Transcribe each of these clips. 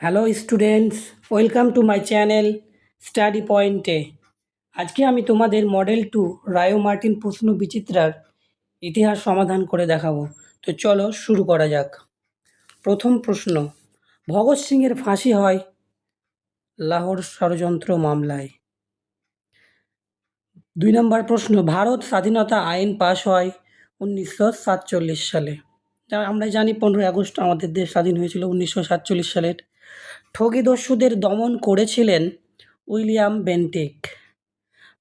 Hello students, welcome to my channel study পয়েন্টে। আজকে আমি তোমাদের মডেল 2 রায়ো মার্টিন প্রশ্ন বিচিত্রার ইতিহাস সমাধান করে দেখাবো। তো চলো শুরু করা যাক। প্রথম প্রশ্ন, ভগৎ সিংয়ের ফাঁসি হয় লাহোর ষড়যন্ত্র মামলায়। 2 নম্বর প্রশ্ন, ভারত স্বাধীনতা আইন পাশ হয় 1947 সালে। যা আমরা জানি 15 আগস্ট আমাদের দেশ স্বাধীন হয়েছিল 1947 সালের। ঠগীদস্যুদের দমন করেছিলেন উইলিয়াম বেন্টিক।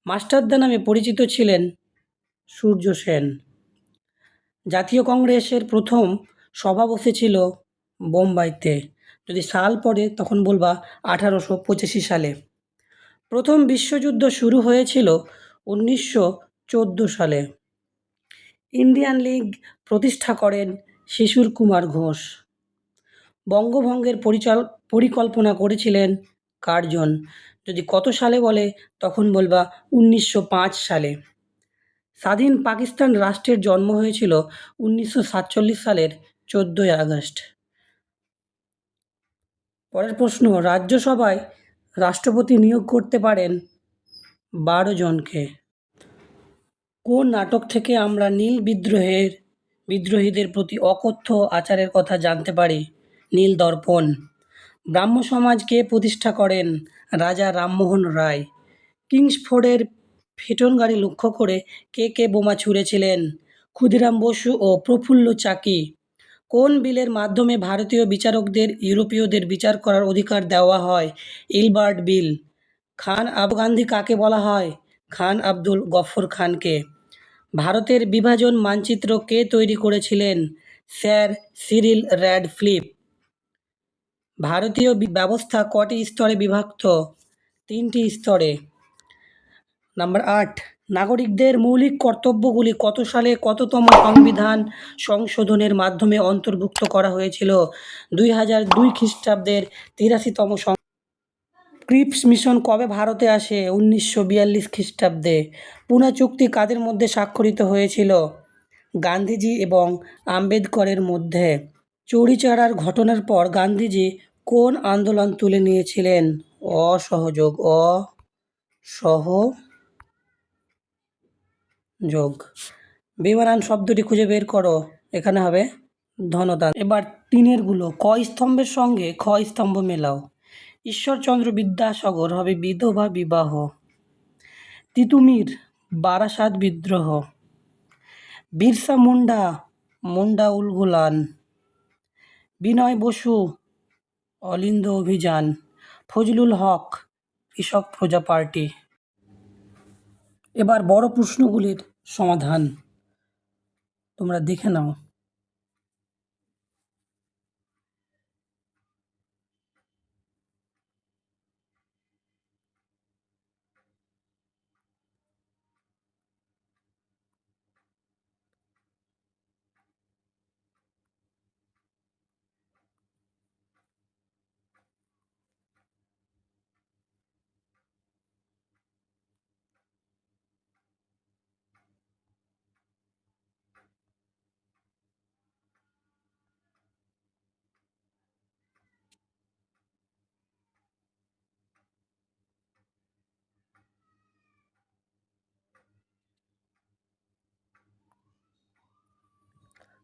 মাস্টারদা নামে পরিচিত ছিলেন সূর্য সেন। জাতীয় কংগ্রেসের প্রথম সভা বসেছিল বোম্বাইতে। যদি সাল পড়ে তখন বলবা 1885 সালে। প্রথম বিশ্বযুদ্ধ শুরু হয়েছিল 1914 সালে। ইন্ডিয়ান লীগ প্রতিষ্ঠা করেন শিশির কুমার ঘোষ। বঙ্গভঙ্গের পরিকল্পনা করেছিলেন কার্জন। যদি কত সালে বলে তখন বলবা 1905 সালে। স্বাধীন পাকিস্তান রাষ্ট্রের জন্ম হয়েছিল 1947 সালের 14 আগস্ট। পরের প্রশ্ন, রাজ্যসভায় রাষ্ট্রপতি নিয়োগ করতে পারেন 12 জনকে। কোন নাটক থেকে আমরা নীল বিদ্রোহীদের প্রতি অকথ্য আচারের কথা জানতে পারি? নীল দর্পণ। ব্রাহ্ম সমাজ কে প্রতিষ্ঠা করেন? রাজা রামমোহন রায়। কিংসফোর্ডের ফিটন গাড়ি লক্ষ্য করে কে বোমা ছুঁড়েছিলেন? ক্ষুদিরাম বসু ও প্রফুল্ল চাকি। কোন বিলের মাধ্যমে ভারতীয় বিচারকদের ইউরোপীয়দের বিচার করার অধিকার দেওয়া হয়? Ilbert bill. খান আবু গান্ধী কাকে বলা হয়? খান আব্দুল গফর খানকে। ভারতের বিভাজন মানচিত্র কে তৈরি করেছিলেন? Sir Cyril Radcliffe. ভারতীয় ব্যবস্থা কটি স্তরে বিভক্ত? 3টি স্তরে। নাম্বার 8, নাগরিকদের মৌলিক কর্তব্যগুলি কত সালে কততম সংবিধান সংশোধনের মাধ্যমে অন্তর্ভুক্ত করা হয়েছিল? 2002 খ্রিস্টাব্দের 83তম। ক্রিপস মিশন কবে ভারতে আসে? 1942 খ্রিস্টাব্দে। পুনা চুক্তি কাদের মধ্যে স্বাক্ষরিত হয়েছিল? গান্ধীজি এবং আম্বেদকরের মধ্যে। চৌরিচৌরার ঘটনার পর গান্ধীজি কোন আন্দোলন তুলে নিয়েছিলেন? অসহযোগ। বেমানান শব্দটি খুঁজে বের করো। এখানে হবে ধনদান। এবার তিনের গুলো, ক স্তম্ভের সঙ্গে খ স্তম্ভ মেলাও। ঈশ্বরচন্দ্র বিদ্যাসাগর হবে বিধবা বিবাহ। তিতুমির বারাসাত বিদ্রোহ। বিরসা মুন্ডা উলগুলান। বিনয় বসু অলিন্দ অভিযান। ফজলুল হক কৃষক প্রজা পার্টি। এবার বড় প্রশ্নগুলির সমাধান তোমরা দেখে নাও।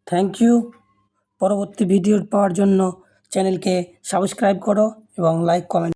Thank you. পরবর্তী ভিডিও পাওয়ার জন্য চ্যানেলকে সাবস্ক্রাইব করো এবং লাইক কমেন্ট